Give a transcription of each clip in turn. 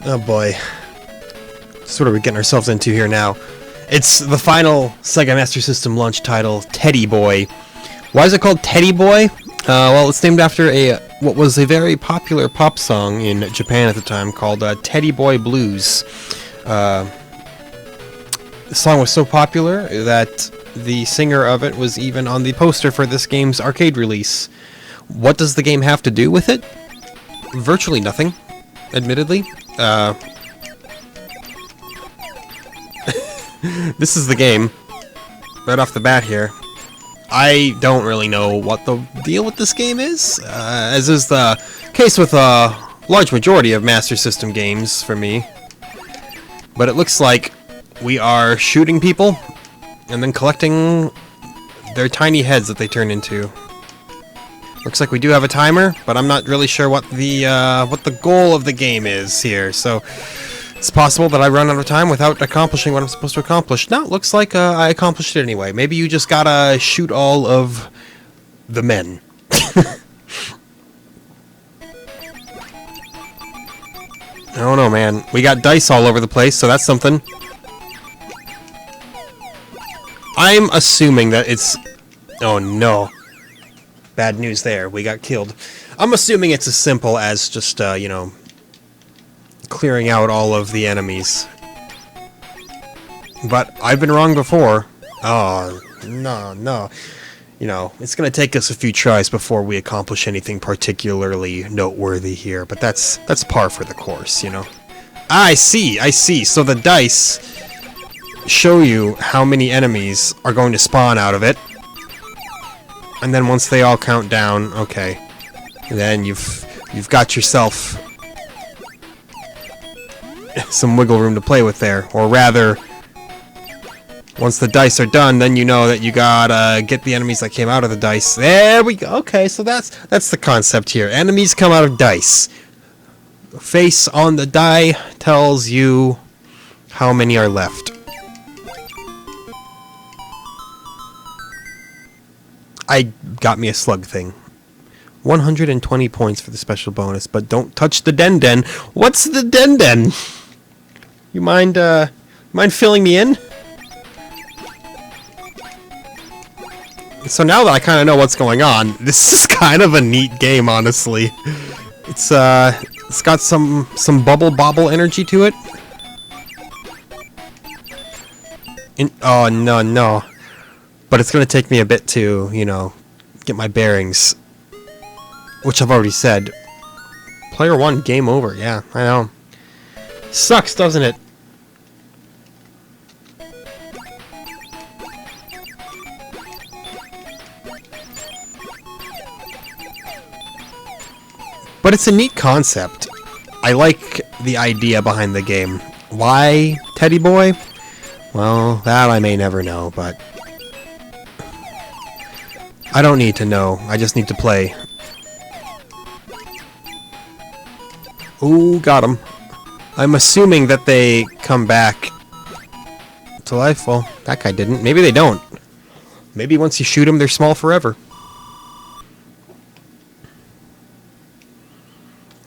Oh boy. So what are we getting ourselves into here now? It's the final Sega Master System launch title, Teddy Boy. Why is it called Teddy Boy? Well, it's named after what was a very popular pop song in Japan at the time called Teddy Boy Blues. The song was so popular that the singer of it was even on the poster for this game's arcade release. What does the game have to do with it? Virtually nothing, admittedly. This is the game, right off the bat here. I don't really know what the deal with this game is, as is the case with a large majority of Master System games for me. But it looks like we are shooting people and then collecting their tiny heads that they turn into. Looks like we do have a timer, but I'm not really sure what the goal of the game is here. So it's possible that I run out of time without accomplishing what I'm supposed to accomplish. No, it looks like I accomplished it anyway. Maybe you just gotta shoot all of the men. I don't know, man. We got dice all over the place, so that's something. I'm assuming that it's... Oh, no. Bad news there. We got killed. I'm assuming it's as simple as just, you know, clearing out all of the enemies. But I've been wrong before. Oh, no. You know, it's going to take us a few tries before we accomplish anything particularly noteworthy here. But that's par for the course, you know. I see. So the dice show you how many enemies are going to spawn out of it. And then once they all count down, okay. Then you've got yourself some wiggle room to play with there. Or rather, once the dice are done, then you know that you gotta get the enemies that came out of the dice. There we go. Okay, so that's the concept here. Enemies come out of dice. The face on the die tells you how many are left. I got me a slug thing. 120 points for the special bonus, but don't touch the den. What's the den? You mind filling me in? So now that I kind of know what's going on, this is kind of a neat game, honestly. It's got some bubble bobble energy to it. Oh no. But it's gonna take me a bit to, you know, get my bearings. Which I've already said. Player 1, game over. Yeah, I know. Sucks, doesn't it? But it's a neat concept. I like the idea behind the game. Why Teddy Boy? Well, that I may never know, but I don't need to know. I just need to play. Ooh, got him. I'm assuming that they come back to life. Well, that guy didn't. Maybe they don't. Maybe once you shoot them, they're small forever.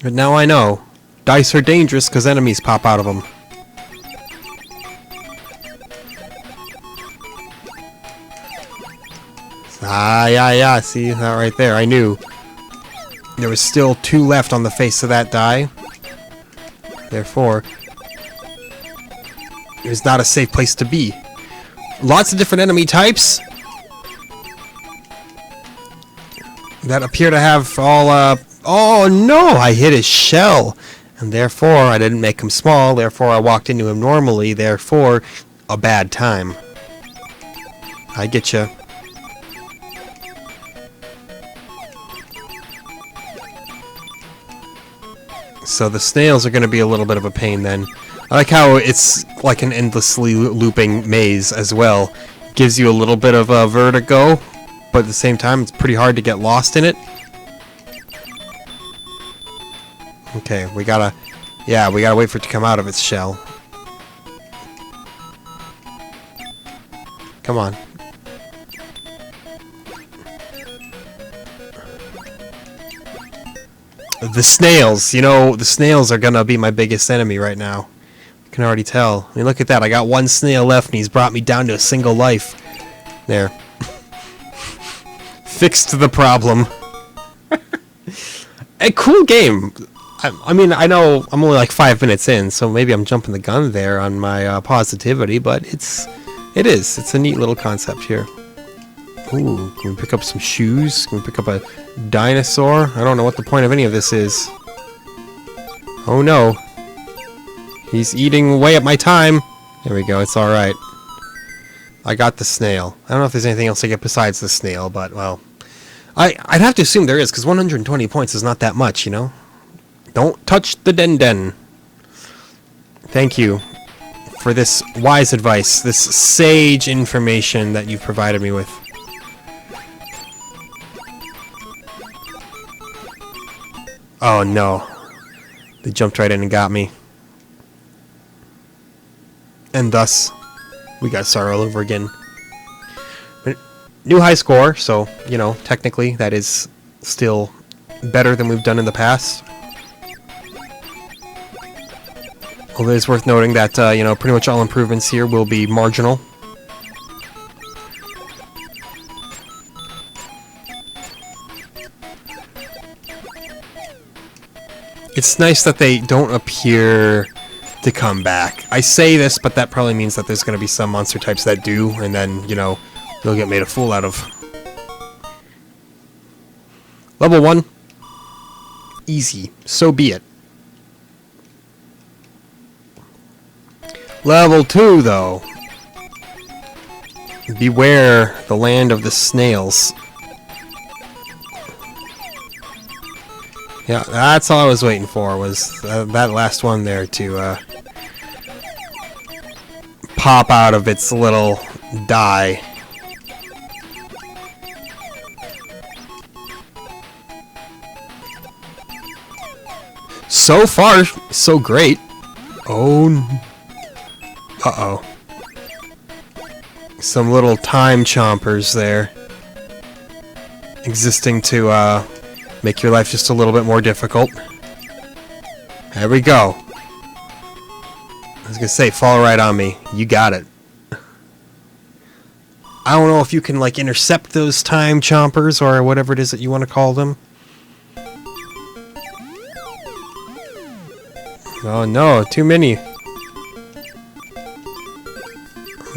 But now I know. Dice are dangerous because enemies pop out of them. Yeah. See that right there? I knew. There was still 2 left on the face of that die. Therefore, it was not a safe place to be. Lots of different enemy types that appear to have all, oh no! I hit his shell! And therefore, I didn't make him small, therefore I walked into him normally, therefore, a bad time. I get ya. So the snails are going to be a little bit of a pain then. I like how it's like an endlessly looping maze as well. Gives you a little bit of a vertigo, but at the same time it's pretty hard to get lost in it. Okay, we gotta wait for it to come out of its shell. Come on. The snails. You know, the snails are gonna be my biggest enemy right now. I can already tell. I mean, look at that. I got one snail left, and he's brought me down to a single life. There. Fixed the problem. A cool game. I mean, I know I'm only like 5 minutes in, so maybe I'm jumping the gun there on my positivity, but it is. It's a neat little concept here. Ooh, can we pick up some shoes? Can we pick up a dinosaur? I don't know what the point of any of this is. Oh no. He's eating away at my time. There we go, it's alright. I got the snail. I don't know if there's anything else I get besides the snail, but, well... I'd have to assume there is, because 120 points is not that much, you know? Don't touch the den. Thank you for this wise advice, this sage information that you've provided me with. Oh no. They jumped right in and got me. And thus, we got to start all over again. New high score, so, you know, technically that is still better than we've done in the past. Although it's worth noting that, you know, pretty much all improvements here will be marginal. It's nice that they don't appear to come back. I say this, but that probably means that there's going to be some monster types that do, and then, you know, they'll get made a fool out of. Level 1. Easy. So be it. Level 2, though. Beware the land of the snails. Yeah, that's all I was waiting for, was that last one there to pop out of its little die. So far, so great. Oh, uh-oh. Some little time chompers there. Existing to, make your life just a little bit more difficult. There we go. I was gonna say, fall right on me. You got it. I don't know if you can, like, intercept those time chompers or whatever it is that you want to call them. Oh no, too many.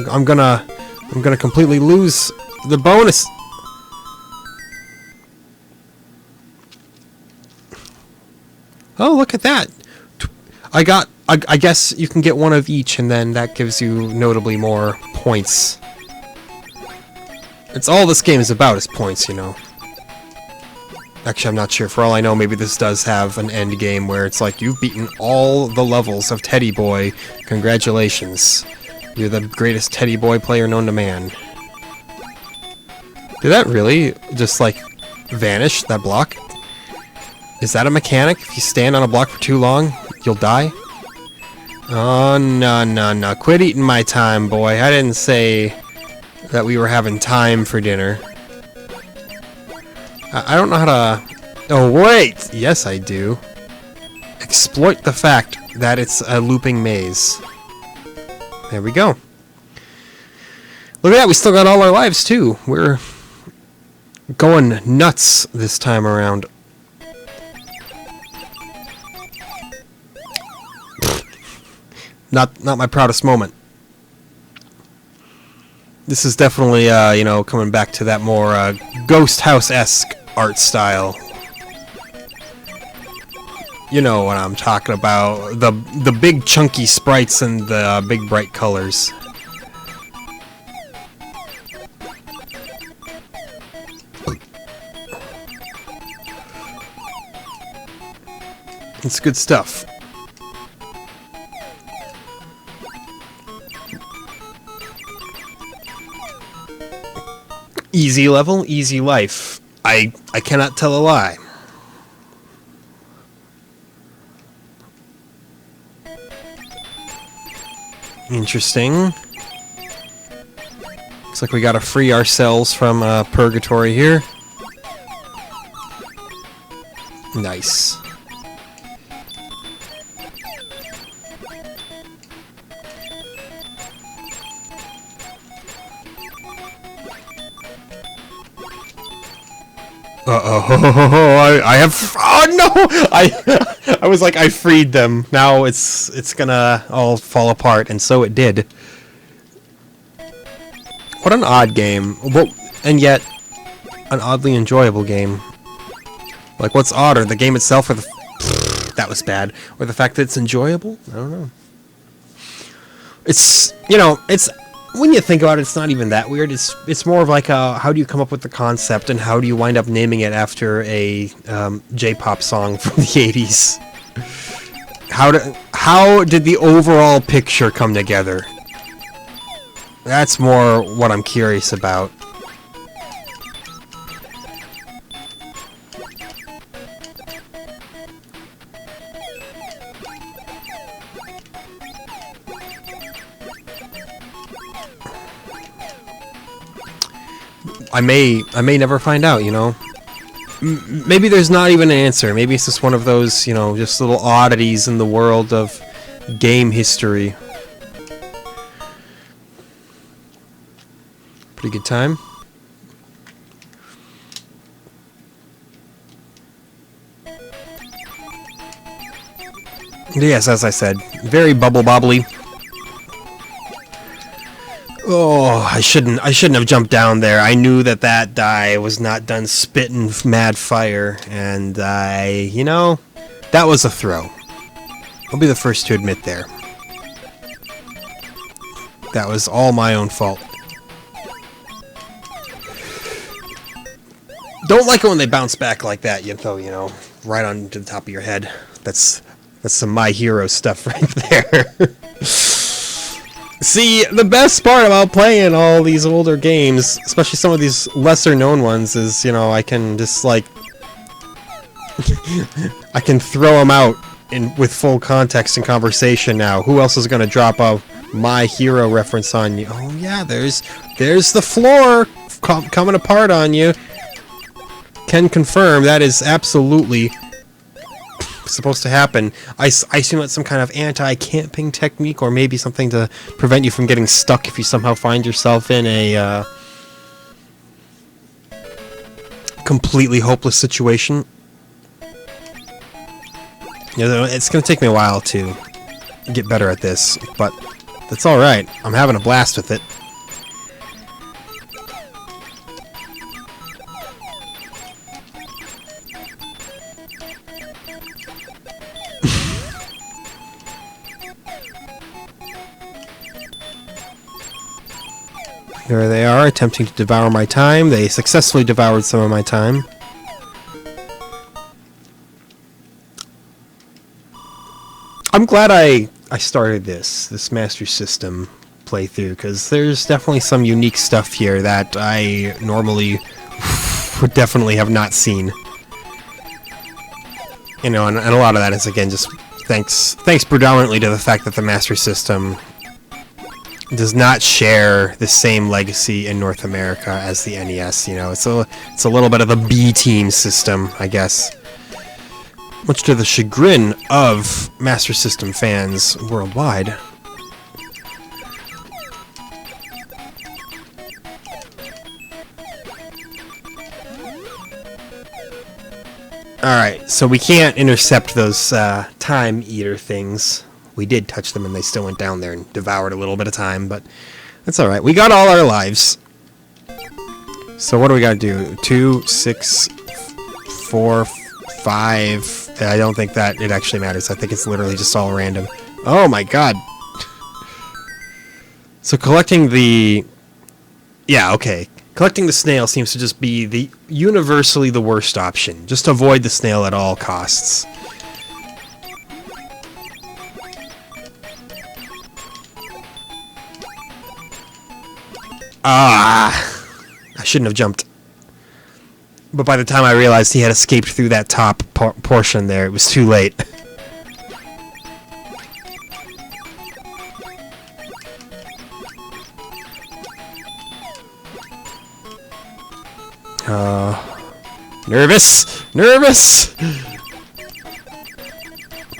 I'm gonna completely lose the bonus. Oh, look at that. I guess you can get one of each, and then that gives you notably more points. It's all this game is about, is points, you know. Actually, I'm not sure. For all I know, maybe this does have an end game where it's like, you've beaten all the levels of Teddy Boy. Congratulations. You're the greatest Teddy Boy player known to man. Did that really just, like, vanish, that block? Is that a mechanic? If you stand on a block for too long, you'll die? Oh, no. Quit eating my time, boy. I didn't say that we were having time for dinner. I don't know how to... Oh, wait! Yes, I do. Exploit the fact that it's a looping maze. There we go. Look at that, we still got all our lives, too. We're going nuts this time around. Not my proudest moment. This is definitely, you know, coming back to that more Ghost House-esque art style. You know what I'm talking about. The big chunky sprites and the big bright colors. It's good stuff. Easy level, easy life. I cannot tell a lie. Interesting. Looks like we gotta free ourselves from purgatory here. Nice. I have. Oh no! I was like, I freed them. Now it's gonna all fall apart, and so it did. What an odd game. Well, and yet an oddly enjoyable game. Like, what's odder, the game itself, or the that was bad, or the fact that it's enjoyable? I don't know. It's, you know, it's, when you think about it, it's not even that weird. It's more of like a, how do you come up with the concept, and how do you wind up naming it after a J-pop song from the 80s? How did the overall picture come together? That's more what I'm curious about. I may never find out, you know. Maybe there's not even an answer. Maybe it's just one of those, you know, just little oddities in the world of game history. Pretty good time. Yes, as I said, very bubble bobbly. Oh, I shouldn't have jumped down there. I knew that die was not done spitting mad fire, and you know, that was a throw. I'll be the first to admit there. That was all my own fault. Don't like it when they bounce back like that, you know, right onto the top of your head. That's some My Hero stuff right there. See, the best part about playing all these older games, especially some of these lesser known ones, is, you know, I can just, like, I can throw them out with full context and conversation now. Who else is going to drop a My Hero reference on you? Oh yeah, there's the floor coming apart on you. Can confirm that is absolutely supposed to happen. I assume it's some kind of anti-camping technique, or maybe something to prevent you from getting stuck if you somehow find yourself in a completely hopeless situation. You know, it's going to take me a while to get better at this, but that's alright. I'm having a blast with it. There they are, attempting to devour my time. They successfully devoured some of my time. I'm glad I started this Master System playthrough, because there's definitely some unique stuff here that I normally would definitely have not seen. You know, and a lot of that is, again, just thanks predominantly to the fact that the Master System does not share the same legacy in North America as the NES. You know, it's a little bit of a B-team system, I guess. Much to the chagrin of Master System fans worldwide. Alright, so we can't intercept those time eater things. We did touch them and they still went down there and devoured a little bit of time, but that's alright. We got all our lives. So what do we gotta do? 2, 6, 4, 5. I don't think that it actually matters. I think it's literally just all random. Oh my god. So collecting the... Yeah, okay. Collecting the snail seems to just be the universally the worst option. Just avoid the snail at all costs. Ah! I shouldn't have jumped. But by the time I realized he had escaped through that top portion there, it was too late. Nervous! Nervous!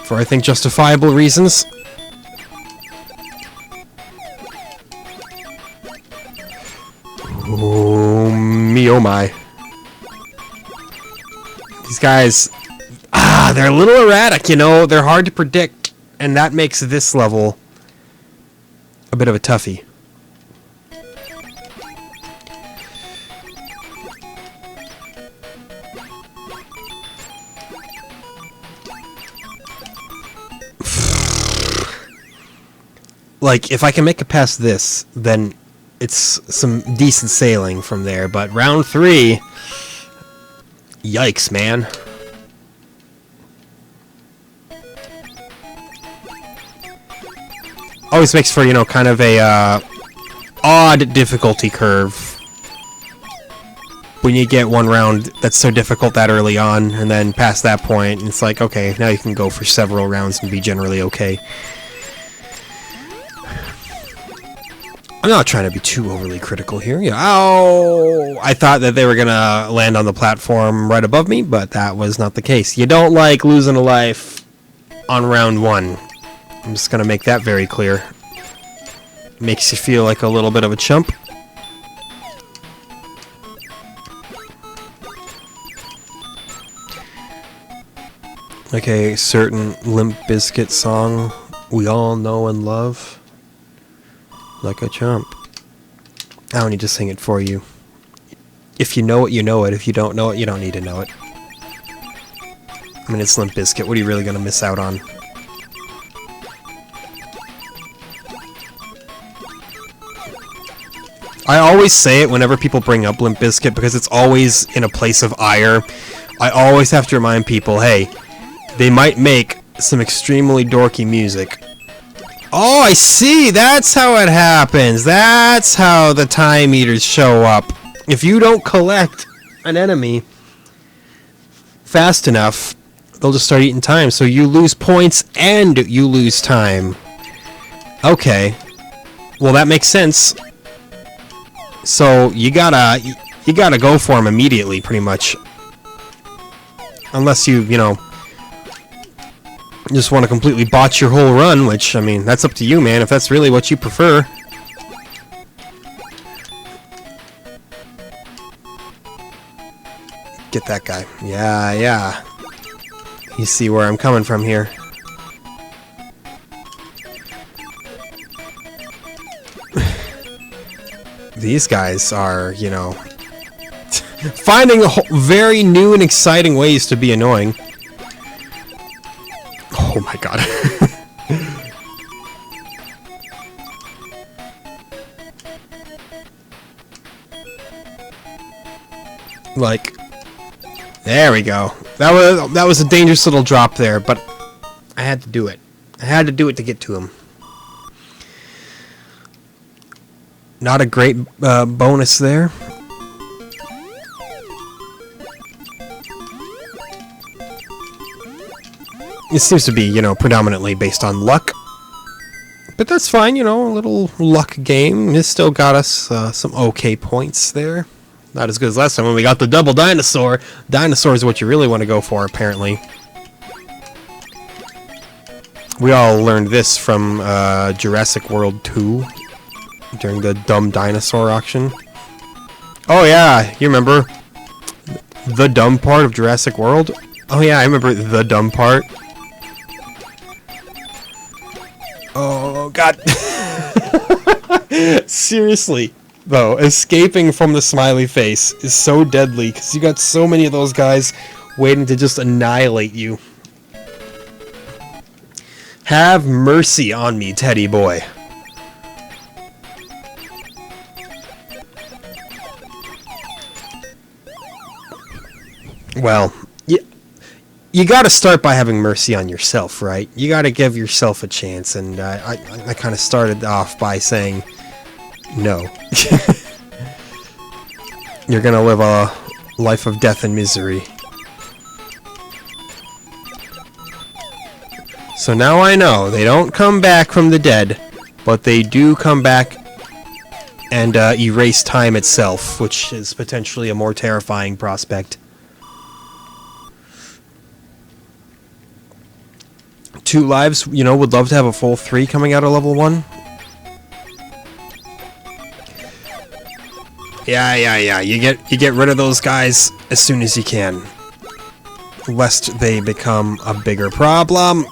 For, I think, justifiable reasons. Oh, me oh my. guys, they're a little erratic, you know. They're hard to predict, and that makes this level a bit of a toughie. Like, if I can make it past this, then it's some decent sailing from there. But round 3, yikes, man. Always makes for, you know, kind of a odd difficulty curve when you get one round that's so difficult that early on, and then past that point, it's like, okay, now you can go for several rounds and be generally okay. I'm not trying to be too overly critical here. You know, ow! I thought that they were gonna land on the platform right above me, but that was not the case. You don't like losing a life on round 1. I'm just gonna make that very clear. Makes you feel like a little bit of a chump. Like a certain Limp Bizkit song we all know and love. Like a chump. I don't need to sing it for you. If you know it, you know it. If you don't know it, you don't need to know it. I mean, it's Limp Bizkit. What are you really going to miss out on? I always say it whenever people bring up Limp Bizkit because it's always in a place of ire. I always have to remind people, hey, they might make some extremely dorky music. Oh, I see! That's how it happens! That's how the time eaters show up. If you don't collect an enemy fast enough, they'll just start eating time. So you lose points and you lose time. Okay. Well, that makes sense. So you gotta go for them immediately, pretty much. Unless you know, just want to completely botch your whole run, which, I mean, that's up to you, man, if that's really what you prefer. Get that guy. Yeah, yeah. You see where I'm coming from here. These guys are, you know, finding very new and exciting ways to be annoying. Oh my god. Like, there we go. That was a dangerous little drop there, but I had to do it. I had to do it to get to him. Not a great bonus there. It seems to be, you know, predominantly based on luck. But that's fine, you know, a little luck game. It still got us some okay points there. Not as good as last time when we got the double dinosaur. Dinosaur is what you really want to go for, apparently. We all learned this from Jurassic World 2 during the dumb dinosaur auction. Oh yeah, you remember the dumb part of Jurassic World? Oh yeah, I remember the dumb part. Oh god. Seriously, though, escaping from the smiley face is so deadly because you got so many of those guys waiting to just annihilate you. Have mercy on me, Teddy boy. Well, you got to start by having mercy on yourself, right? You got to give yourself a chance, and I kind of started off by saying no. You're gonna live a life of death and misery. So now I know they don't come back from the dead, but they do come back and erase time itself, which is potentially a more terrifying prospect. 2 lives, you know, would love to have a full 3 coming out of level 1. Yeah. You get rid of those guys as soon as you can. lest they become a bigger problem.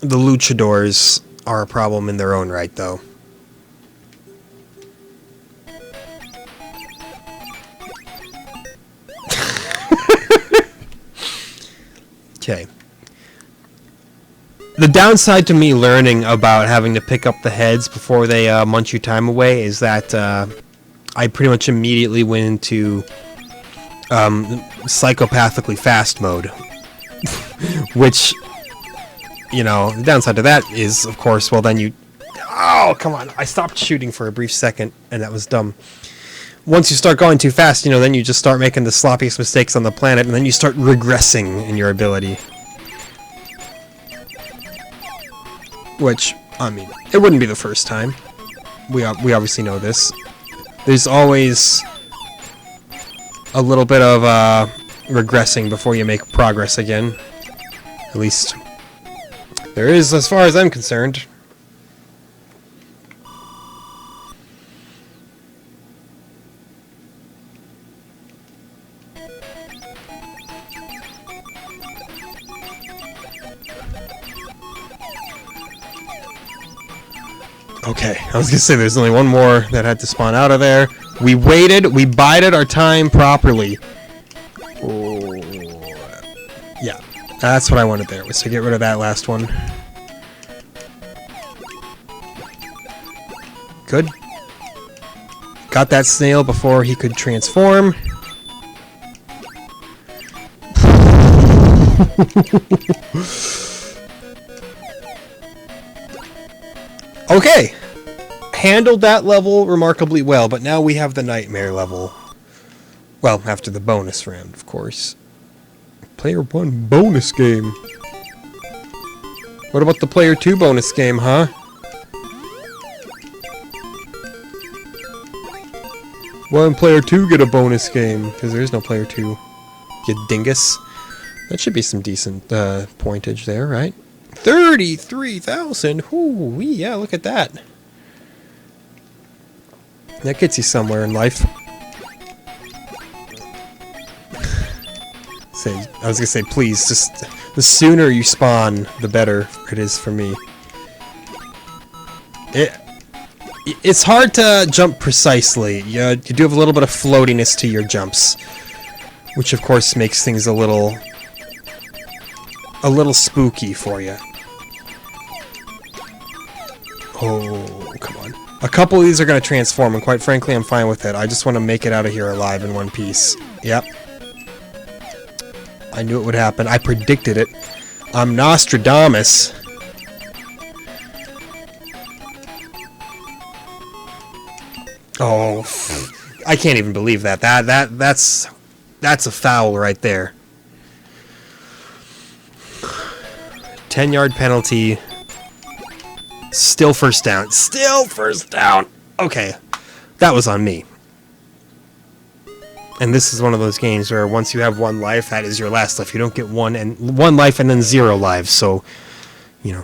The luchadors are a problem in their own right, though. Okay. The downside to me learning about having to pick up the heads before they munch your time away is that I pretty much immediately went into psychopathically fast mode. Which, you know, the downside to that is, of course, well then you... Oh, come on. I stopped shooting for a brief second, and that was dumb. Once you start going too fast, you know, then you just start making the sloppiest mistakes on the planet, and then you start regressing in your ability. Which, I mean, it wouldn't be the first time. We obviously know this. There's always a little bit of regressing before you make progress again. At least, there is, as far as I'm concerned. Okay, I was gonna say there's only one more that had to spawn out of there. We waited, we bided our time properly. Oh, yeah, that's what I wanted there, was to get rid of that last one. Good. Got that snail before he could transform. Okay, handled that level remarkably well, but now we have the nightmare level. Well, after the bonus round, of course. Player 1 bonus game. What about the Player 2 bonus game, huh? Why didn't Player 2 get a bonus game? Because there is no Player 2. You dingus. That should be some decent pointage there, right? 33,000! Ooh, yeah, look at that. That gets you somewhere in life. I was gonna say, please, just the sooner you spawn, the better it is for me. It's hard to jump precisely. You do have a little bit of floatiness to your jumps, which of course makes things a little spooky for you. Oh, come on. A couple of these are going to transform, and quite frankly, I'm fine with it. I just want to make it out of here alive in one piece. Yep. I knew it would happen. I predicted it. I'm Nostradamus. Oh, I can't even believe that. That's a foul right there. 10-yard penalty. Still first down. Still first down. Okay. That was on me. And this is one of those games where once you have one life, that is your last life. You don't get one life and then 0 lives. So, you know.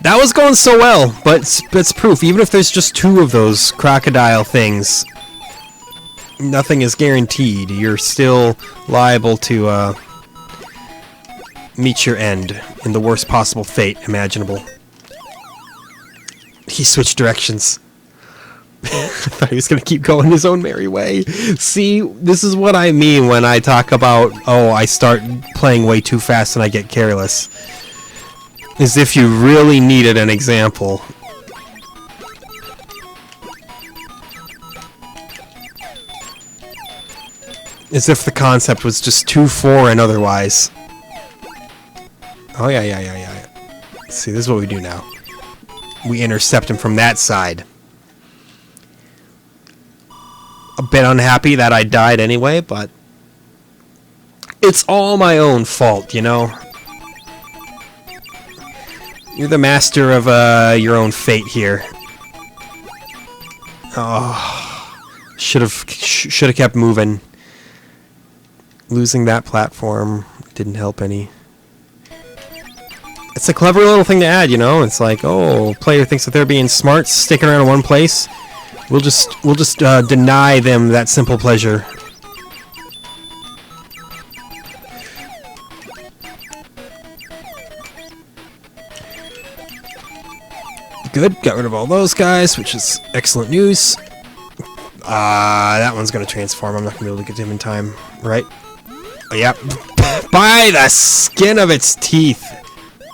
That was going so well, but it's proof. Even if there's just 2 of those crocodile things, nothing is guaranteed. You're still liable to meet your end in the worst possible fate imaginable. He switched directions. I thought he was going to keep going his own merry way. See, this is what I mean when I talk about, oh, I start playing way too fast and I get careless. As if you really needed an example. As if the concept was just too foreign otherwise. Oh, yeah. See, this is what we do now. We intercept him from that side. A bit unhappy that I died anyway, but it's all my own fault, you know? You're the master of your own fate here. Oh, should have kept moving. Losing that platform didn't help any. It's a clever little thing to add, you know? It's like, oh, player thinks that they're being smart, sticking around in one place. We'll just deny them that simple pleasure. Good, got rid of all those guys, which is excellent news. That one's gonna transform. I'm not gonna be able to get to him in time, right? Oh, yeah. By the skin of its teeth.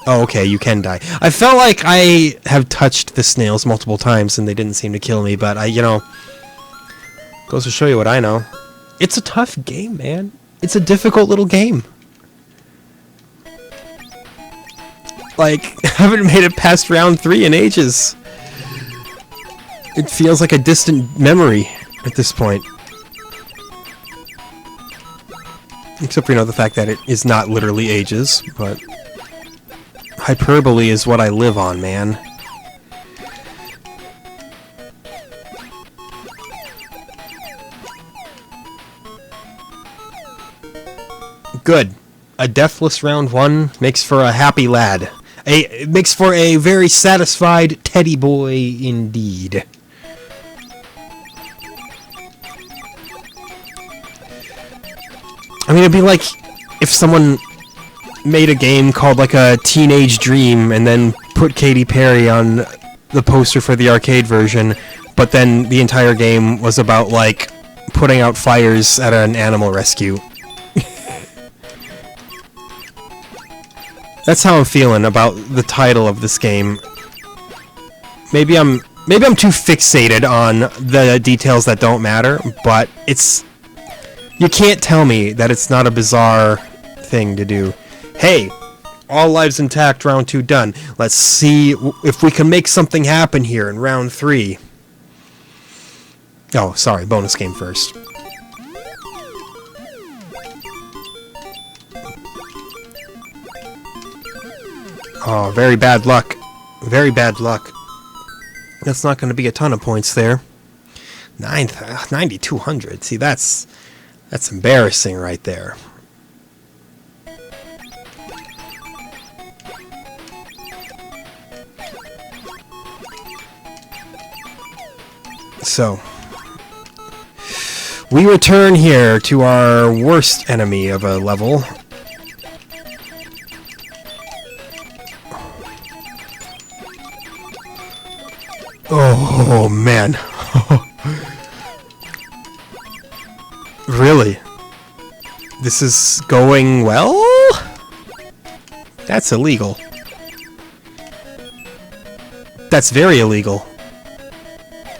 Oh, okay, you can die. I felt like I have touched the snails multiple times and they didn't seem to kill me, but you know, goes to show you what I know. It's a tough game, man. It's a difficult little game. Like, I haven't made it past round 3 in ages. It feels like a distant memory at this point. Except for, you know, the fact that it is not literally ages, but hyperbole is what I live on, man. Good. A deathless round 1 makes for a happy lad. It makes for a very satisfied teddy boy indeed. I mean, it'd be like if someone made a game called like a Teenage Dream and then put Katy Perry on the poster for the arcade version, but then the entire game was about like putting out fires at an animal rescue. That's how I'm feeling about the title of this game. Maybe I'm too fixated on the details that don't matter, but it's... You can't tell me that it's not a bizarre thing to do. Hey, all lives intact, round 2 done. Let's see if we can make something happen here in round 3. Oh, sorry, bonus game first. Oh, very bad luck. Very bad luck. That's not going to be a ton of points there. 9,200. See, that's embarrassing right there. So, we return here to our worst enemy of a level. Oh, man. Really? This is going well? That's illegal. That's very illegal.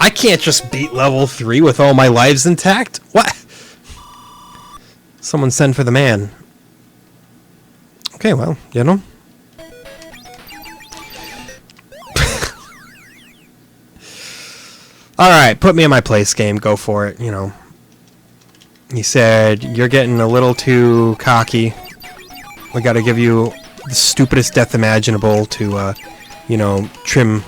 I can't just beat level 3 with all my lives intact. What? Someone send for the man. Okay, well, you know. Alright, put me in my place, game. Go for it, you know. He said, you're getting a little too cocky. We gotta give you the stupidest death imaginable to, you know, trim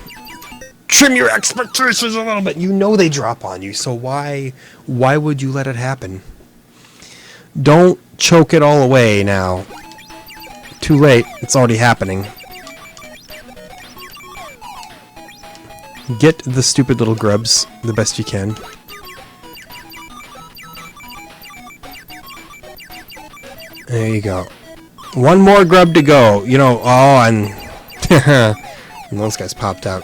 your expectations a little bit. You know they drop on you, so why would you let it happen? Don't choke it all away now. Too late. It's already happening. Get the stupid little grubs the best you can. There you go. One more grub to go. You know, oh, and and those guys popped out.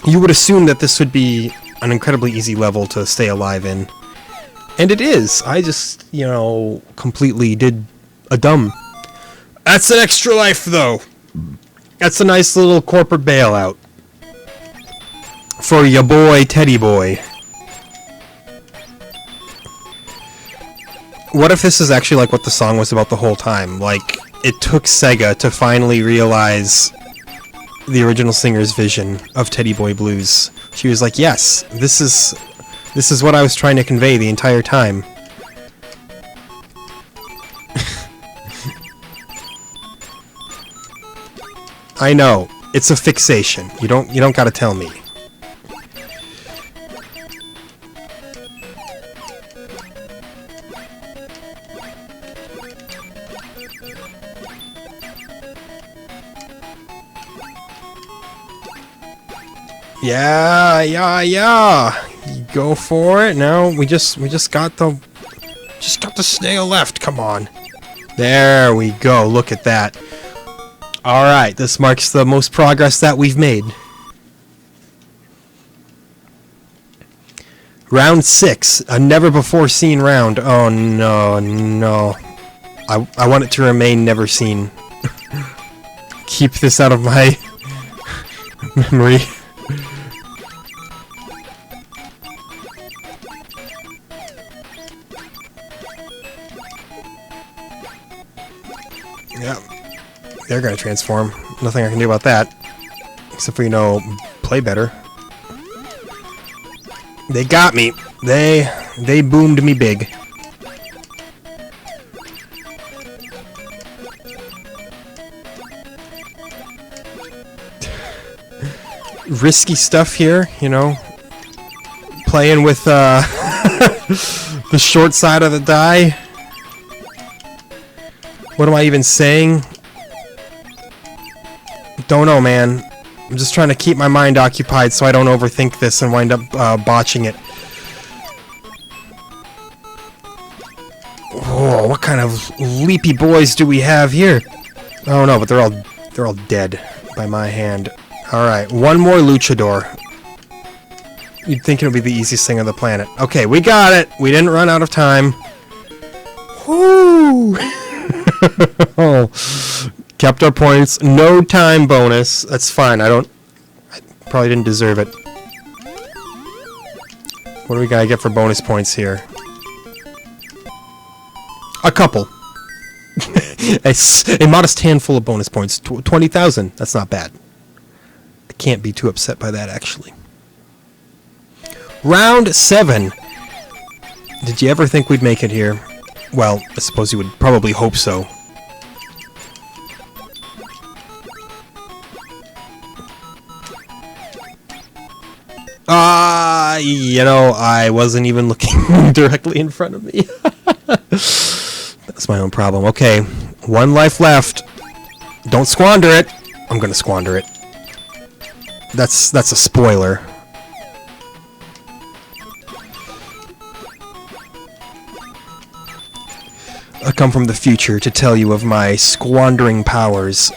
You would assume that this would be an incredibly easy level to stay alive in. And it is. I just, you know, completely did a dumb. That's an extra life, though. That's a nice little corporate bailout. For ya boy, Teddy Boy. What if this is actually like what the song was about the whole time? Like, it took Sega to finally realize the original singer's vision of Teddy Boy Blues. She was like, yes, this is what I was trying to convey the entire time. I know, it's a fixation. You don't gotta tell me. Yeah. You go for it. Now we just got the snail left. Come on. There we go. Look at that. Alright, this marks the most progress that we've made. Round 6. A never-before-seen round. Oh, no, no. I want it to remain never seen. Keep this out of my memory. Yeah. They're gonna transform. Nothing I can do about that. Except for, you know, play better. They got me. They boomed me big. Risky stuff here, you know. Playing with the short side of the die. What am I even saying? Don't know, man. I'm just trying to keep my mind occupied so I don't overthink this and wind up botching it. Oh, what kind of leapy boys do we have here? Oh no, but they're all dead by my hand. All right, one more luchador. You'd think it would be the easiest thing on the planet. Okay, we got it. We didn't run out of time. Whoo! Oh. Kept our points. No time bonus. That's fine. I probably didn't deserve it. What do we gotta get for bonus points here? A couple. A modest handful of bonus points. 20,000. That's not bad. I can't be too upset by that, actually. Round 7. Did you ever think we'd make it here? Well, I suppose you would probably hope so. You know, I wasn't even looking directly in front of me. That's my own problem. Okay, one life left. Don't squander it. I'm gonna squander it. That's a spoiler. I come from the future to tell you of my squandering powers.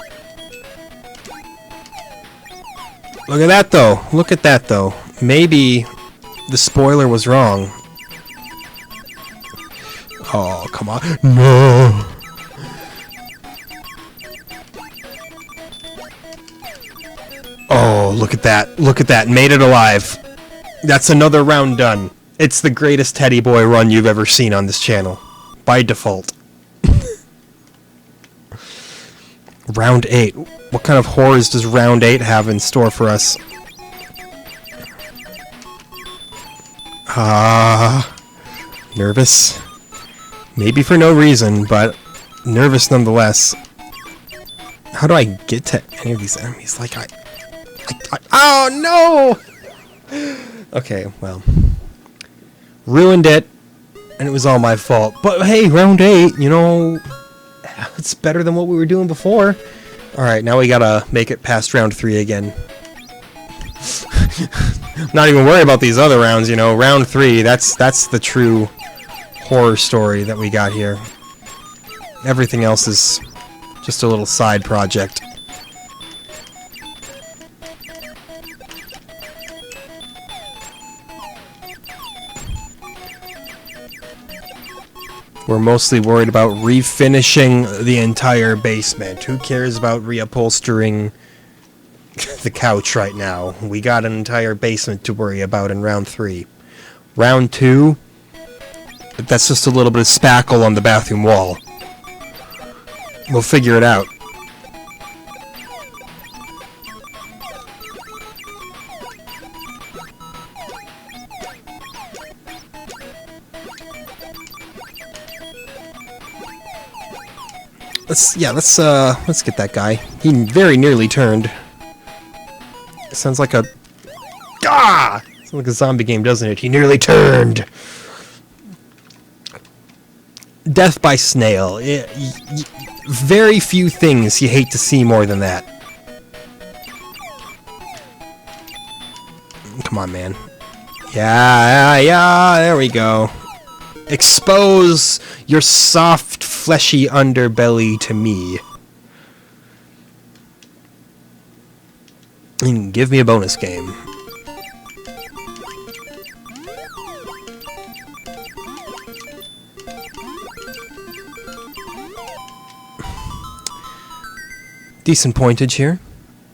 Look at that, though. Look at that, though. Maybe the spoiler was wrong. Oh, come on. No! Oh, look at that. Look at that. Made it alive. That's another round done. It's the greatest Teddy Boy run you've ever seen on this channel. By default. Round 8. What kind of horrors does round 8 have in store for us? Nervous. Maybe for no reason, but nervous nonetheless. How do I get to any of these enemies? Like, oh, no! Okay, well. Ruined it, and it was all my fault. But hey, round 8, you know, it's better than what we were doing before. Alright, now we gotta make it past round 3 again. Not even worry about these other rounds, you know. Round 3, that's the true horror story that we got here. Everything else is just a little side project. We're mostly worried about refinishing the entire basement. Who cares about reupholstering the couch right now? We got an entire basement to worry about in round 3. Round 2, that's just a little bit of spackle on the bathroom wall. We'll figure it out. Let's get that guy. He very nearly turned. Sounds like a sounds like a zombie game, doesn't it? He nearly turned. Death by snail. Very few things you hate to see more than that. Come on, man. Yeah, there we go. Expose your soft, fleshy underbelly to me. And give me a bonus game. Decent pointage here.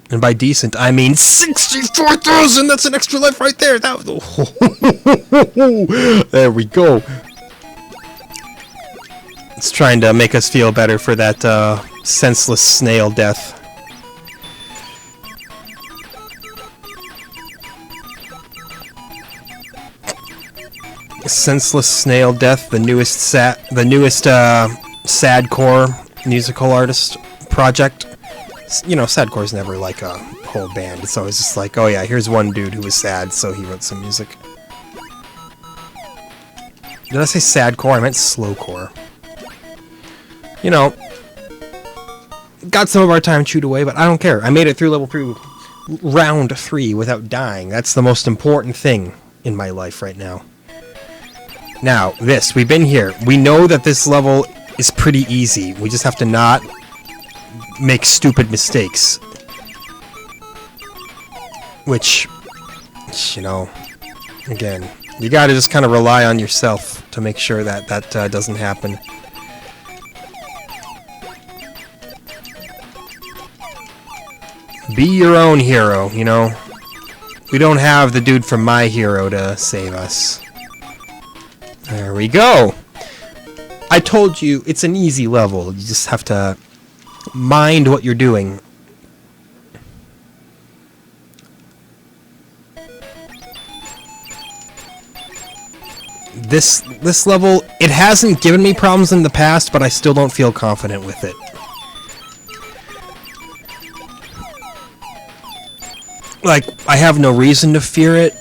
And by decent, I mean 64,000! That's an extra life right there! That there we go. It's trying to make us feel better for that senseless snail death. Senseless snail death, the newest sadcore musical artist project. You know, sadcore's never like a whole band. It's always just like, oh yeah, here's one dude who was sad, so he wrote some music. Did I say sadcore? I meant slowcore. You know, got some of our time chewed away, but I don't care. I made it through level 3, round 3 without dying. That's the most important thing in my life right now. Now, we've been here. We know that this level is pretty easy. We just have to not make stupid mistakes. Which, you know, again, you gotta just kind of rely on yourself to make sure that that doesn't happen. Be your own hero, you know? We don't have the dude from My Hero to save us. There we go! I told you, it's an easy level. You just have to mind what you're doing. This level, it hasn't given me problems in the past, but I still don't feel confident with it. Like, I have no reason to fear it,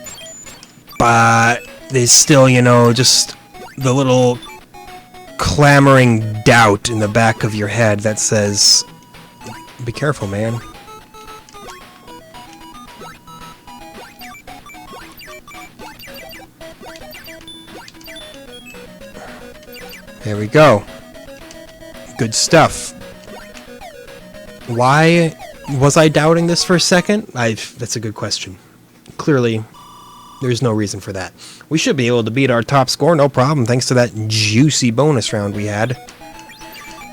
but there's still, you know, just the little clamoring doubt in the back of your head that says, be careful, man. There we go. Good stuff. Why was I doubting this for a second? That's a good question. Clearly, there's no reason for that. We should be able to beat our top score, no problem, thanks to that juicy bonus round we had.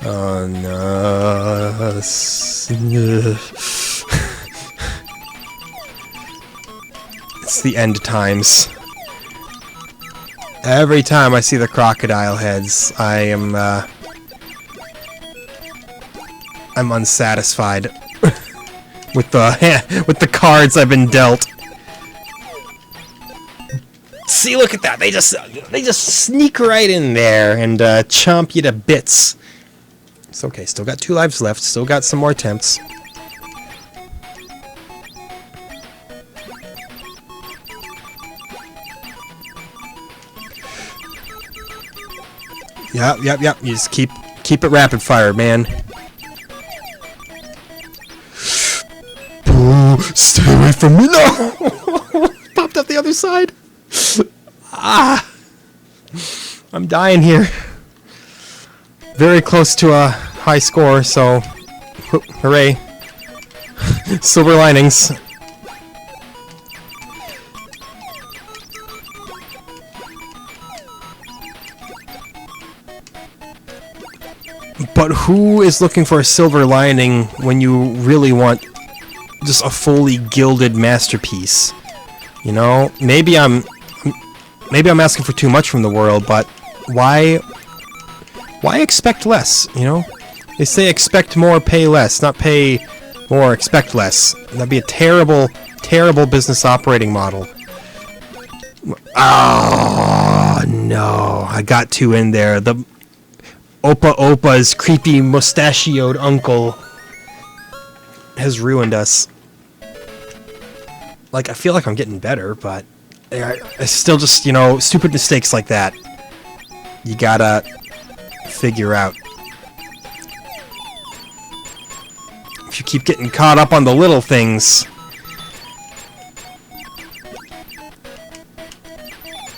Oh no. It's the end times. Every time I see the crocodile heads, I'm unsatisfied with the cards I've been dealt. See, look at that! They just sneak right in there and chomp you to bits. It's okay. Still got 2 lives left. Still got some more attempts. Yep. You just keep it rapid fire, man. Boo! Stay away from me! No! Popped up the other side. Ah! I'm dying here. Very close to a high score, so hooray! Silver linings. But who is looking for a silver lining when you really want just a fully gilded masterpiece? You know, maybe I'm asking for too much from the world, but why expect less, you know? They say expect more, pay less, not pay more, expect less. That'd be a terrible, terrible business operating model. Oh, no. I got 2 in there. The Opa's creepy mustachioed uncle has ruined us. Like, I feel like I'm getting better, but I still just, you know, stupid mistakes like that you gotta figure out. If you keep getting caught up on the little things,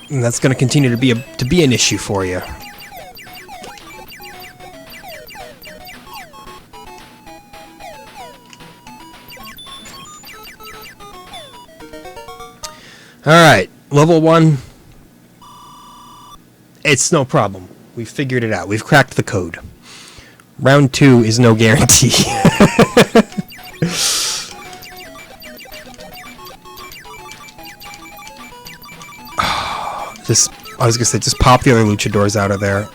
And that's going to continue to be an issue for you. Alright, level 1. It's no problem. We've figured it out. We've cracked the code. Round 2 is no guarantee. I was gonna say, just pop the other luchadors out of there.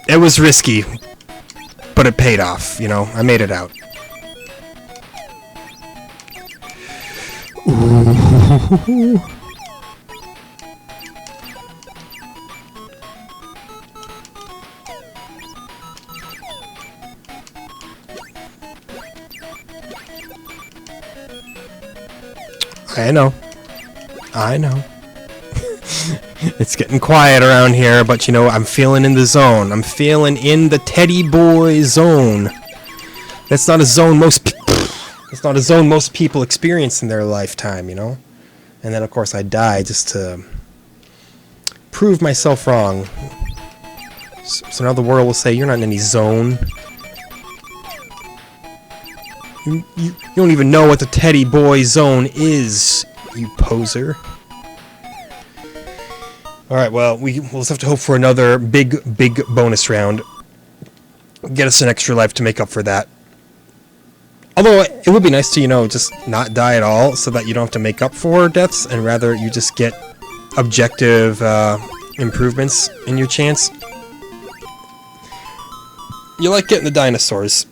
It was risky, but it paid off, you know? I made it out. Ooh. I know. I know. It's getting quiet around here, but you know, I'm feeling in the zone. I'm feeling in the teddy boy zone. That's not a zone most people experience in their lifetime, you know? And then of course I die just to prove myself wrong. So now the world will say, you're not in any zone. You don't even know what the teddy boy zone is, you poser. Alright, well, we'll just have to hope for another big bonus round. Get us an extra life to make up for that. Although, it would be nice to, you know, just not die at all, so that you don't have to make up for deaths, and rather you just get objective improvements in your chance. You like getting the dinosaurs.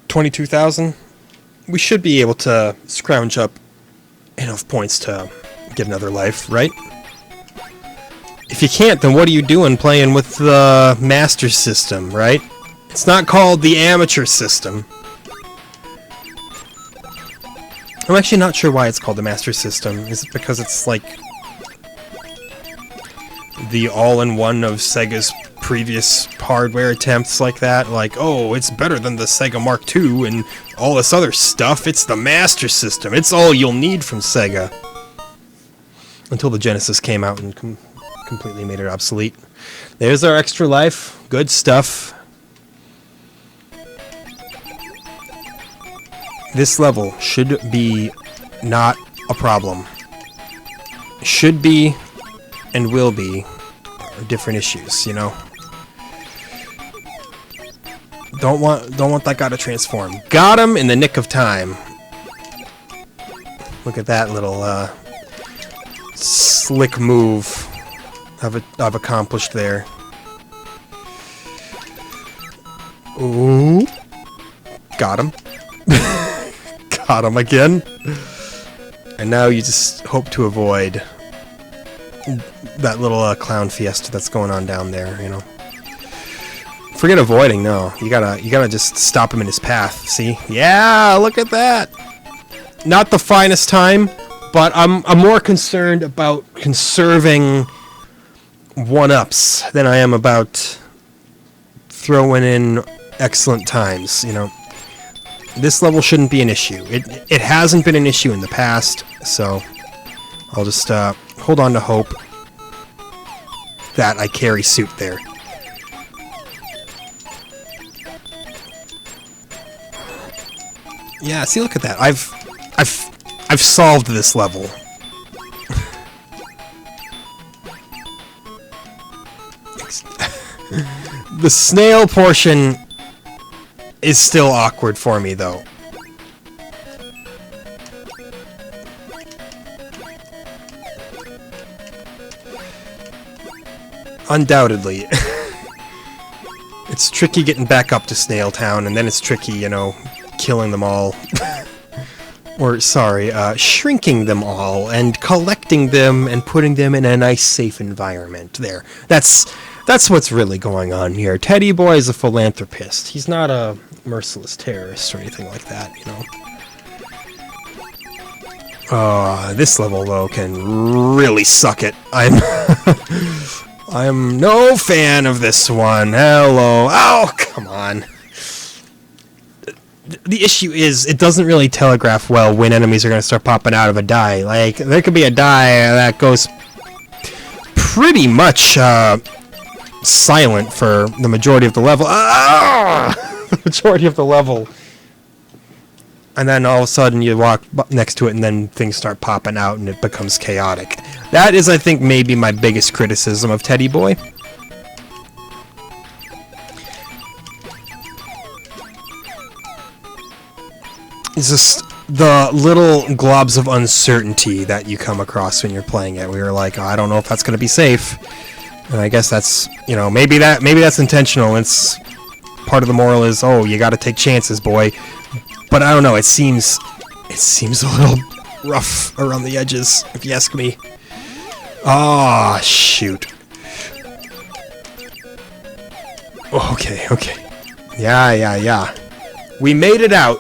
22,000? We should be able to scrounge up enough points to get another life, right? If you can't, then what are you doing playing with the Master System, right? It's not called the Amateur System. I'm actually not sure why it's called the Master System. Is it because it's like the all-in-one of Sega's previous hardware attempts like that? Like, oh, it's better than the Sega Mark II and all this other stuff. It's the Master System. It's all you'll need from Sega. Until the Genesis came out and completely made it obsolete. There's our extra life. Good stuff. This level should be not a problem. Should be and will be different issues, you know. Don't want that guy to transform. Got him in the nick of time. Look at that little slick move I've accomplished there. Ooh. Got him. Got him again. And now you just hope to avoid that little clown fiesta that's going on down there, you know. Forget avoiding, no. You gotta just stop him in his path, see? Yeah, look at that! Not the finest time, but I'm more concerned about conserving one-ups than I am about throwing in excellent times, you know. This level shouldn't be an issue. It hasn't been an issue in the past, so I'll just hold on to hope that I carry suit there. Yeah, see, look at that. I've solved this level. The snail portion is still awkward for me, though. Undoubtedly. It's tricky getting back up to Snail Town, and then it's tricky, you know, killing them all. Or, sorry, shrinking them all, and collecting them, and putting them in a nice, safe environment. There. That's what's really going on here. Teddy Boy is a philanthropist. He's not a merciless terrorist or anything like that, you know. This level, though, can really suck it. I'm no fan of this one. Hello. Oh, come on. the issue is it doesn't really telegraph well when enemies are going to start popping out of a die. Like, there could be a die that goes pretty much silent for the majority of the level. The majority of the level. And then all of a sudden you walk next to it and then things start popping out and it becomes chaotic. That is, I think, maybe my biggest criticism of Teddy Boy. It's just the little globs of uncertainty that you come across when you're playing it. We were like, oh, I don't know if that's going to be safe. And I guess that's, you know, maybe that's intentional. It's part of the moral is, oh, you got to take chances, boy. But I don't know, it seems a little rough around the edges, if you ask me. Ah, shoot. Okay. Yeah. We made it out.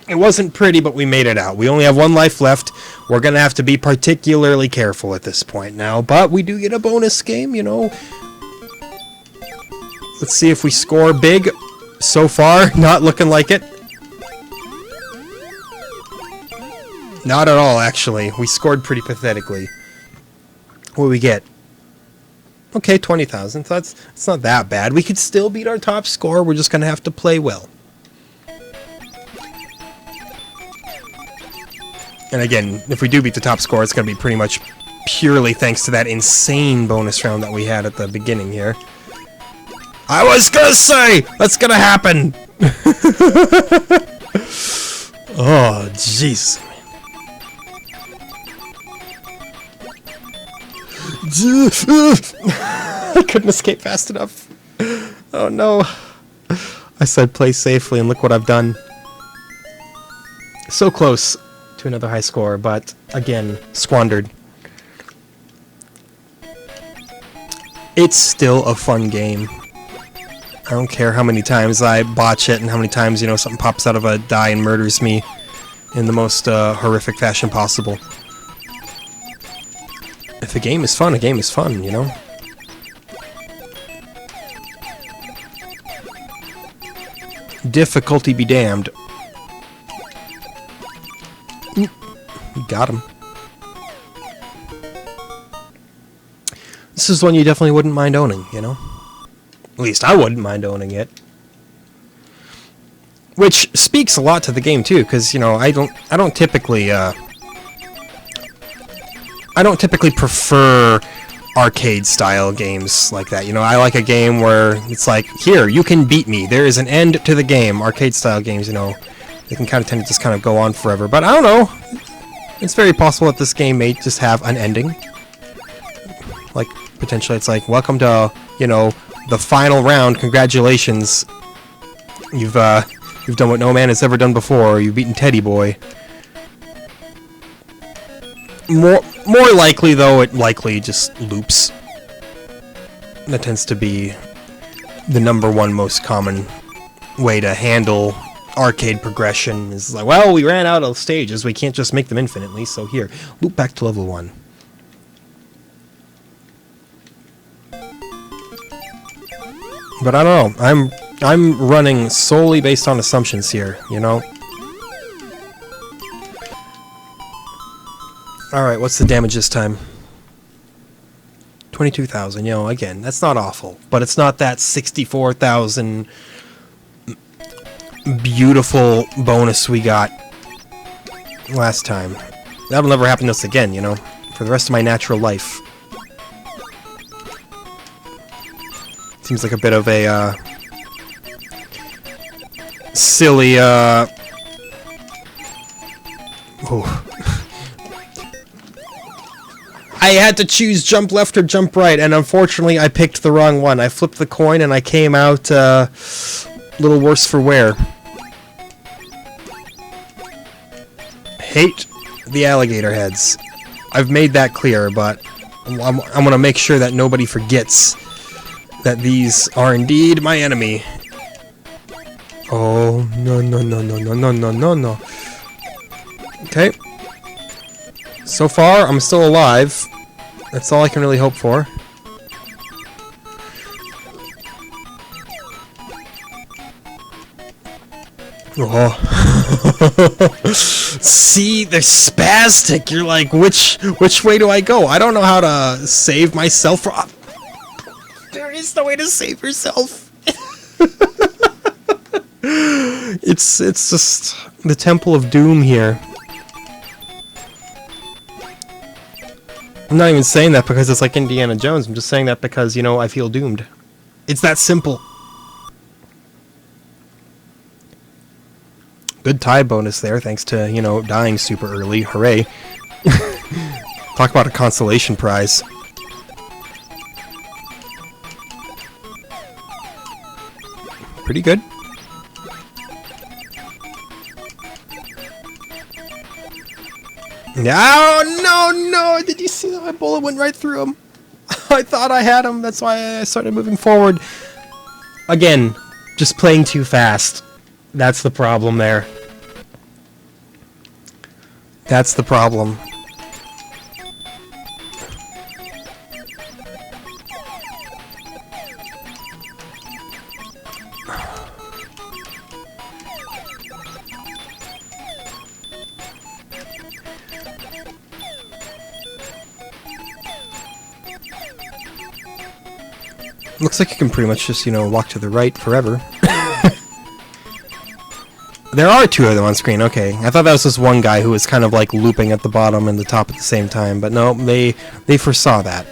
It wasn't pretty, but we made it out. We only have one life left. We're gonna have to be particularly careful at this point now, but we do get a bonus game, you know. Let's see if we score big. So far, not looking like it. Not at all, actually. We scored pretty pathetically. What do we get? Okay, 20,000. So it's not that bad. We could still beat our top score. We're just going to have to play well. And again, if we do beat the top score, it's going to be pretty much purely thanks to that insane bonus round that we had at the beginning here. I was going to say, that's going to happen. Oh, jeez. I couldn't escape fast enough. Oh no. I said play safely and look what I've done. So close to another high score, but again, squandered. It's still a fun game. I don't care how many times I botch it and how many times, you know, something pops out of a die and murders me in the most horrific fashion possible. If a game is fun, you know? Difficulty be damned. You got him. This is one you definitely wouldn't mind owning, you know? At least I wouldn't mind owning it. Which speaks a lot to the game too, because, you know, I don't typically prefer arcade-style games like that. You know, I like a game where it's like, here, you can beat me. There is an end to the game. Arcade-style games, you know, they can kind of tend to just kind of go on forever. But I don't know. It's very possible that this game may just have an ending. Like, potentially it's like, welcome to, you know, the final round. Congratulations. You've done what no man has ever done before. You've beaten Teddy Boy. More likely, though, it likely just loops. That tends to be the #1 most common way to handle arcade progression. Is like, well, we ran out of stages. We can't just make them infinitely, so here, loop back to level 1. But I don't know. I'm running solely based on assumptions here, you know? Alright, what's the damage this time? 22,000, you know, again, that's not awful. But it's not that 64,000 beautiful bonus we got last time. That'll never happen to us again, you know, for the rest of my natural life. Seems like a bit of a, silly, oh. I had to choose jump left or jump right, and unfortunately I picked the wrong one. I flipped the coin and I came out a little worse for wear. Hate the alligator heads. I've made that clear, but I'm going to make sure that nobody forgets that these are indeed my enemy. Oh, no, no, no, no, no, no, no, no, no. Okay. So far, I'm still alive. That's all I can really hope for. Oh. See, they're spastic. You're like, which way do I go? I don't know how to save myself from... There is no way to save yourself. It's just the Temple of Doom here. I'm not even saying that because it's like Indiana Jones. I'm just saying that because, you know, I feel doomed. It's that simple. Good tie bonus there, thanks to, you know, dying super early. Hooray. Talk about a consolation prize. Pretty good. No! Did you see that my bullet went right through him? I thought I had him. That's why I started moving forward. Again, just playing too fast. That's the problem there. That's the problem. Looks like you can pretty much just, you know, walk to the right forever. There are two of them on screen, okay. I thought that was just one guy who was kind of like looping at the bottom and the top at the same time, but no, they foresaw that.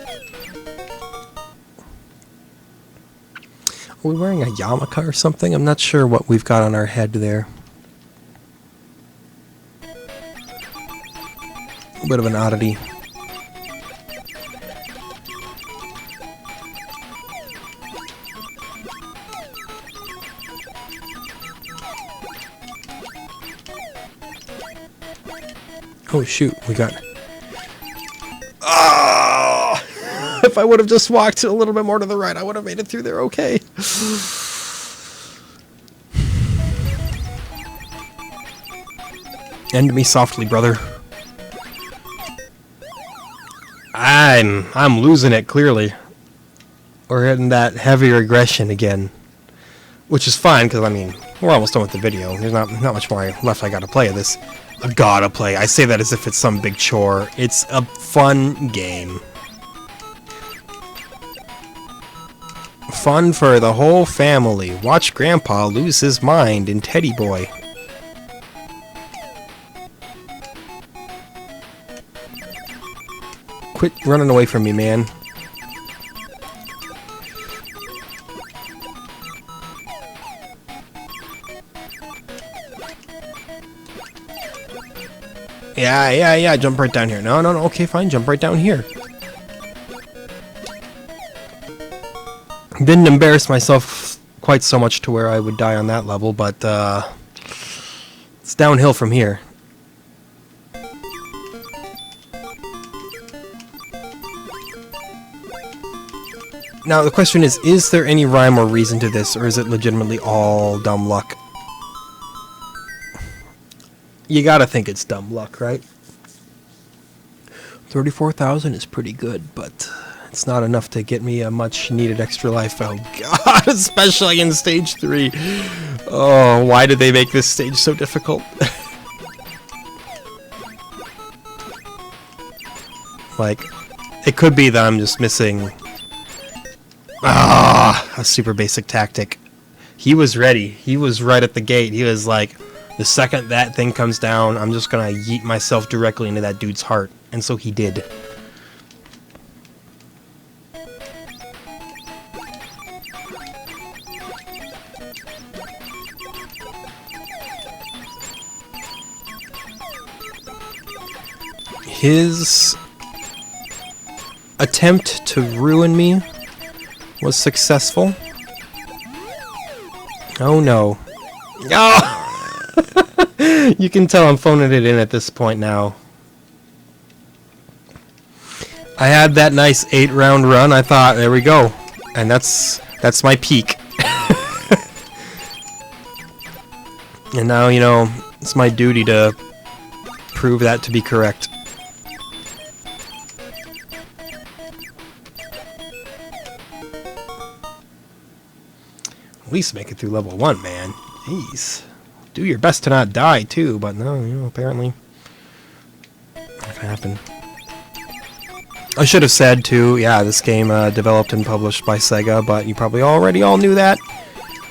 Are we wearing a yarmulke or something? I'm not sure what we've got on our head there. A bit of an oddity. Oh shoot, we got... Oh! If I would have just walked a little bit more to the right, I would have made it through there okay. End me softly, brother. I'm losing it, clearly. We're hitting that heavy regression again. Which is fine, because, I mean, we're almost done with the video. There's not much more left I gotta play of this. I gotta play. I say that as if it's some big chore. It's a fun game. Fun for the whole family. Watch Grandpa lose his mind in Teddy Boy. Quit running away from me, man. Yeah, jump right down here. No, okay, fine, jump right down here. Didn't embarrass myself quite so much to where I would die on that level, but, it's downhill from here. Now, the question is there any rhyme or reason to this, or is it legitimately all dumb luck? You gotta think it's dumb luck, right? 34,000 is pretty good, but it's not enough to get me a much needed extra life. Oh god, especially in stage 3. Oh, why did they make this stage so difficult? Like, it could be that I'm just missing a super basic tactic. He was ready. He was right at the gate. He was like, the second that thing comes down, I'm just gonna yeet myself directly into that dude's heart. And so he did. His attempt to ruin me was successful. Oh no. Oh! You can tell I'm phoning it in at this point now. I had that nice 8-round run. I thought, there we go. And that's my peak. And now, you know, it's my duty to prove that to be correct. At least make it through level 1, man. Jeez. Do your best to not die, too, but no, you know, apparently that happened. I should have said, too, yeah, this game developed and published by Sega, but you probably already all knew that,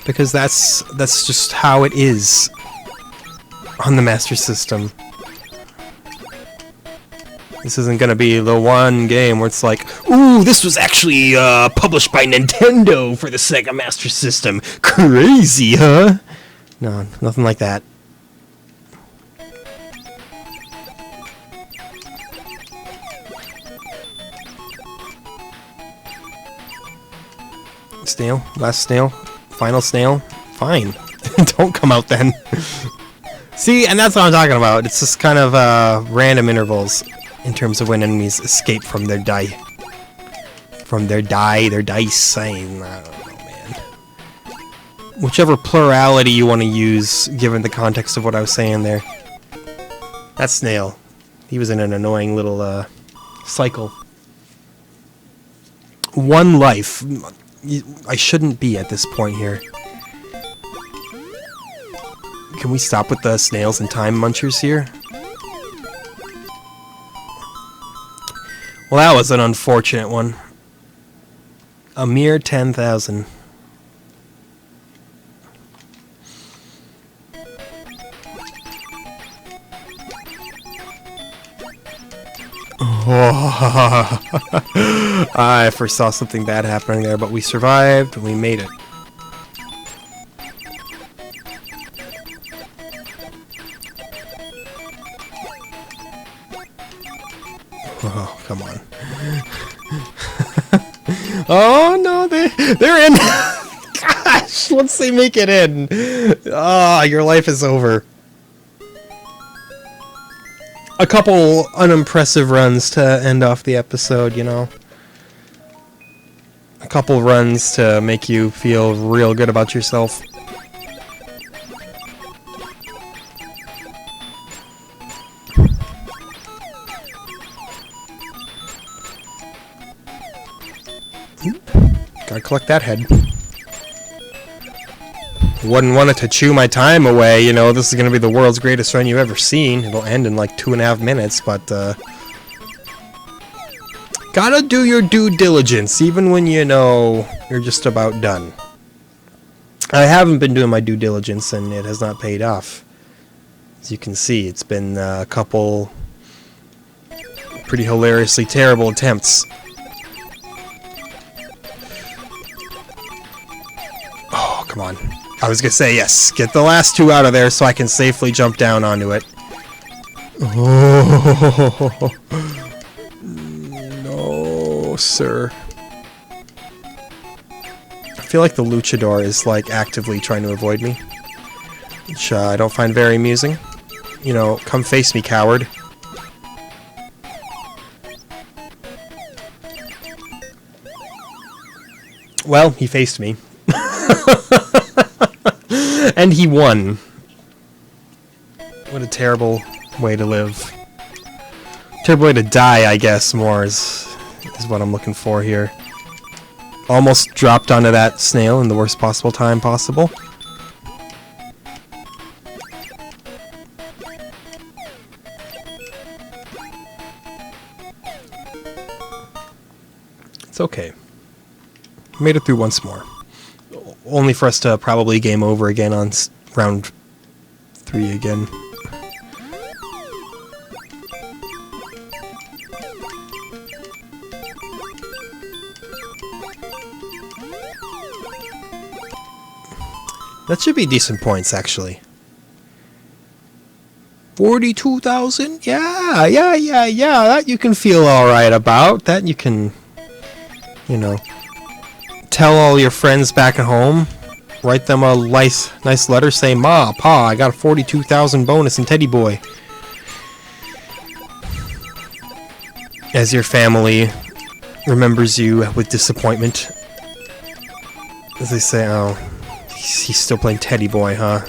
because that's just how it is on the Master System. This isn't gonna be the one game where it's like, ooh, this was actually published by Nintendo for the Sega Master System. Crazy, huh? No, nothing like that. Snail? Last snail? Final snail? Fine. Don't come out then. See, and that's what I'm talking about. It's just kind of random intervals in terms of when enemies escape from their die. From their dice. I don't know, man. Whichever plurality you want to use, given the context of what I was saying there. That snail. He was in an annoying little cycle. One life. I shouldn't be at this point here. Can we stop with the snails and time munchers here? Well, that was an unfortunate one. A mere 10,000. Oh. I foresaw something bad happening there, but we survived and we made it. Oh, come on. Oh, no, they're in. Gosh, once they make it in. Ah, your life is over. A couple unimpressive runs to end off the episode, you know. A couple runs to make you feel real good about yourself. Gotta collect that head. Wouldn't want it to chew my time away, you know, this is gonna be the world's greatest run you've ever seen. It'll end in like 2.5 minutes, but gotta do your due diligence, even when you know you're just about done. I haven't been doing my due diligence, and it has not paid off. As you can see, it's been a couple pretty hilariously terrible attempts. Oh, come on. I was gonna say, yes, get the last two out of there so I can safely jump down onto it. Oh, no, sir. I feel like the luchador is, like, actively trying to avoid me, which I don't find very amusing. You know, come face me, coward. Well, he faced me. And he won. What a terrible way to live. Terrible way to die, I guess, more is what I'm looking for here. Almost dropped onto that snail in the worst possible time possible. It's okay. Made it through once more. Only for us to probably game over again on round 3 again. That should be decent points, actually. 42,000? Yeah, that you can feel alright about. That you can, you know, tell all your friends back at home. Write them a nice letter saying, Ma, Pa, I got a 42,000 bonus in Teddy Boy. As your family remembers you with disappointment. As they say, oh, he's still playing Teddy Boy, huh?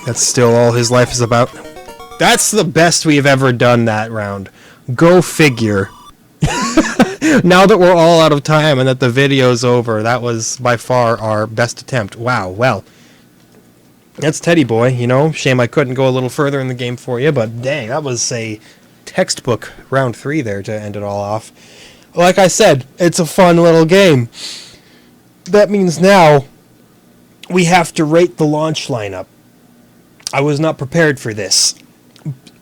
That's still all his life is about. That's the best we've ever done that round. Go figure. Now that we're all out of time and that the video's over, that was by far our best attempt. Wow, well, That's Teddy Boy, you know. Shame I couldn't go a little further in the game for you, but dang, that was a textbook round 3 there to end it all off. Like I said, it's a fun little game. That means now we have to rate the launch lineup. I was not prepared for this.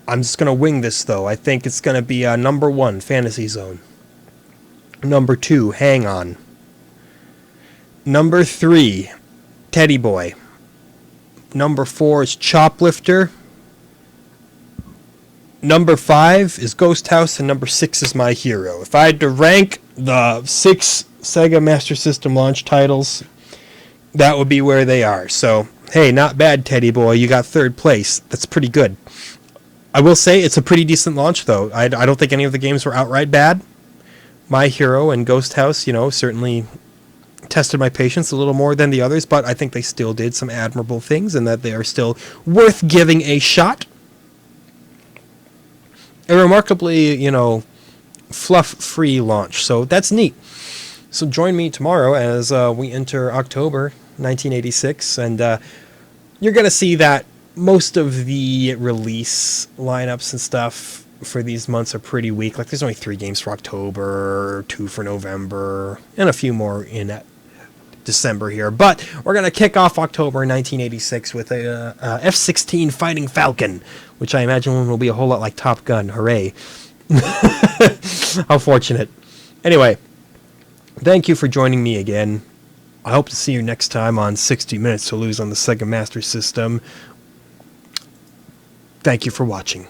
I'm just going to wing this, though. I think it's going to be number 1, Fantasy Zone. Number 2, Hang On. Number 3, Teddy Boy. Number 4 is Choplifter. Number 5 is Ghost House, and number 6 is My Hero. If I had to rank the 6 Sega Master System launch titles, that would be where they are. So, hey, not bad, Teddy Boy. You got 3rd place. That's pretty good. I will say it's a pretty decent launch, though. I don't think any of the games were outright bad. My Hero and Ghost House, you know, certainly tested my patience a little more than the others, but I think they still did some admirable things and that they are still worth giving a shot. A remarkably, you know, fluff-free launch, so that's neat. So join me tomorrow as we enter October 1986, and you're going to see that most of the release lineups and stuff for these months are pretty weak. Like, there's only 3 games for October, 2 for November, and a few more in December here. But we're going to kick off October 1986 with a F-16 Fighting Falcon, which I imagine will be a whole lot like Top Gun. Hooray. How fortunate. Anyway, thank you for joining me again. I hope to see you next time on 60 Minutes to Lose on the Sega Master System. Thank you for watching.